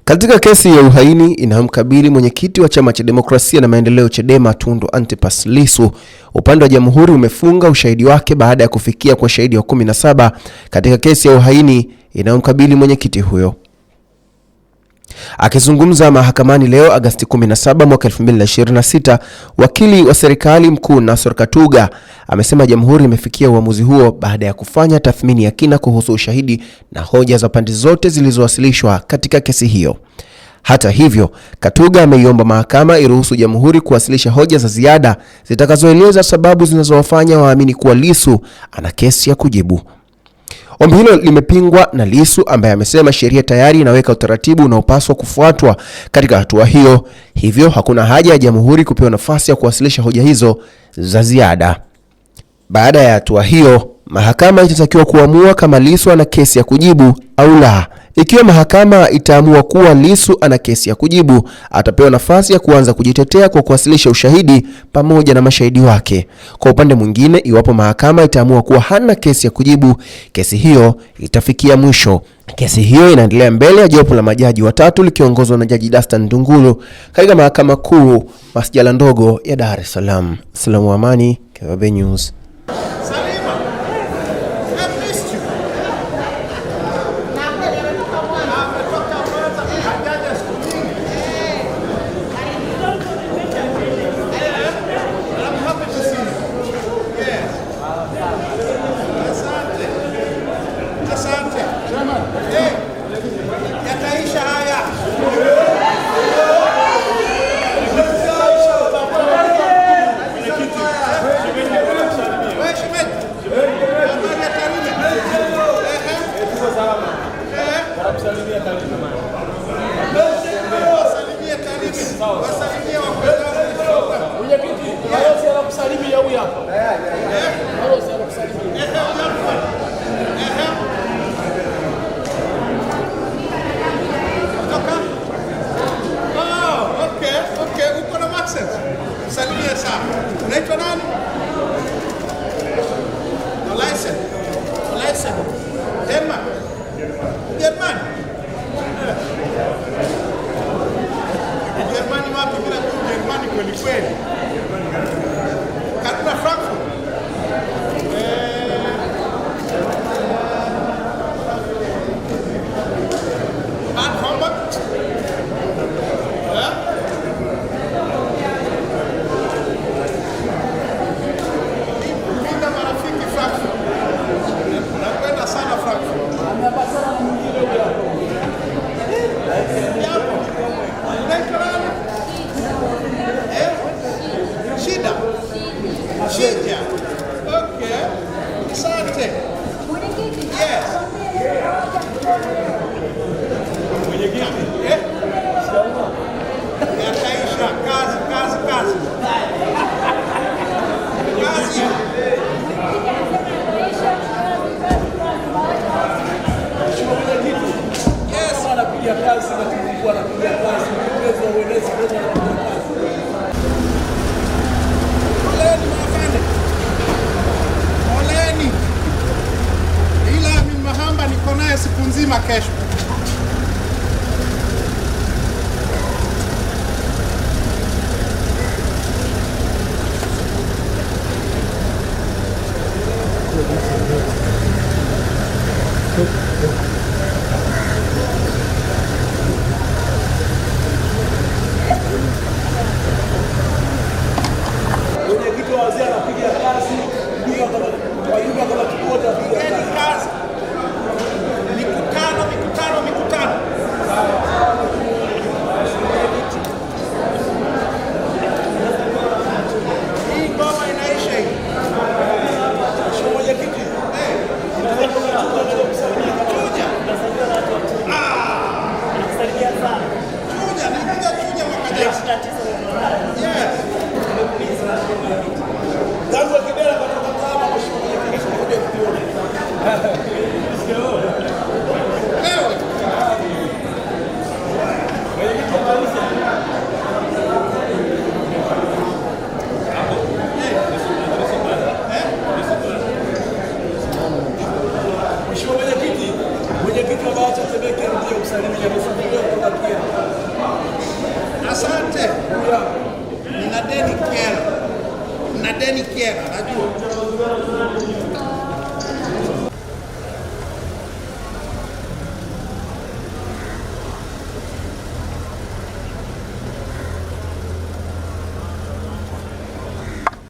Katika kesi ya uhaini inayomkabili mwenyekiti wa Chama cha Demokrasia na Maendeleo Chadema Tundu Antipas Lissu, upande wa Jamhuri umefunga ushahidi wake baada ya kufikia kwa shahidi wa 17 katika kesi ya uhaini inayomkabili mwenyekiti huyo. Akizungumza mahakamani leo Agosti 17 mwaka 2026, wakili wa serikali mkuu Nasor Katuga amesema Jamhuri imefikia uamuzi huo baada ya kufanya tathmini ya kina kuhusu ushahidi na hoja za pande zote zilizowasilishwa katika kesi hiyo. Hata hivyo, Katuga ameiomba mahakama iruhusu Jamhuri kuwasilisha hoja za ziada zitakazoeleza sababu zinazowafanya waamini kuwa Lissu ana kesi ya kujibu. Ombi hilo limepingwa na Lissu ambaye amesema sheria tayari inaweka utaratibu unaopaswa kufuatwa katika hatua hiyo, hivyo hakuna haja ya Jamhuri kupewa nafasi ya kuwasilisha hoja hizo za ziada. Baada ya hatua hiyo, mahakama itatakiwa kuamua kama Lissu ana kesi ya kujibu au la. Ikiwa mahakama itaamua kuwa Lissu ana kesi ya kujibu, atapewa nafasi ya kuanza kujitetea kwa kuwasilisha ushahidi pamoja na mashahidi wake. Kwa upande mwingine, iwapo mahakama itaamua kuwa hana kesi ya kujibu, kesi hiyo itafikia mwisho. Kesi hiyo inaendelea mbele ya jopo la majaji watatu likiongozwa na Jaji Dastan Ndunguru katika Mahakama Kuu Masjala ndogo ya Dar es Salaam. Salamu amani, KBB News. Salimia sana. Unaitwa nani? License. Denmark. Germany. Germany wapi bila tu Germany kweli kweli. Karibu Frankfurt. Okay. Asante. Yes. Yataisha kazi. Yes, anapiga kazi na tulikuwa anapiga kazi. Uwezo ueleze niko naye siku nzima kesho. Mwenyekiti wa wazee anapiga kazi, ndio kwa yule kama tukote apiga kazi. Mikutano. Hii ngoma inaisha hii. Sio mwenyekiti. Chuja mwaka jana. Yes. Tangu kidera kutoka kama mheshimiwa mwenyekiti kuja kutuona. Mwenyekiti wa BAWACHA Temeke ndio kusalimia kutoka Kiera. Na deni Kiera, najua.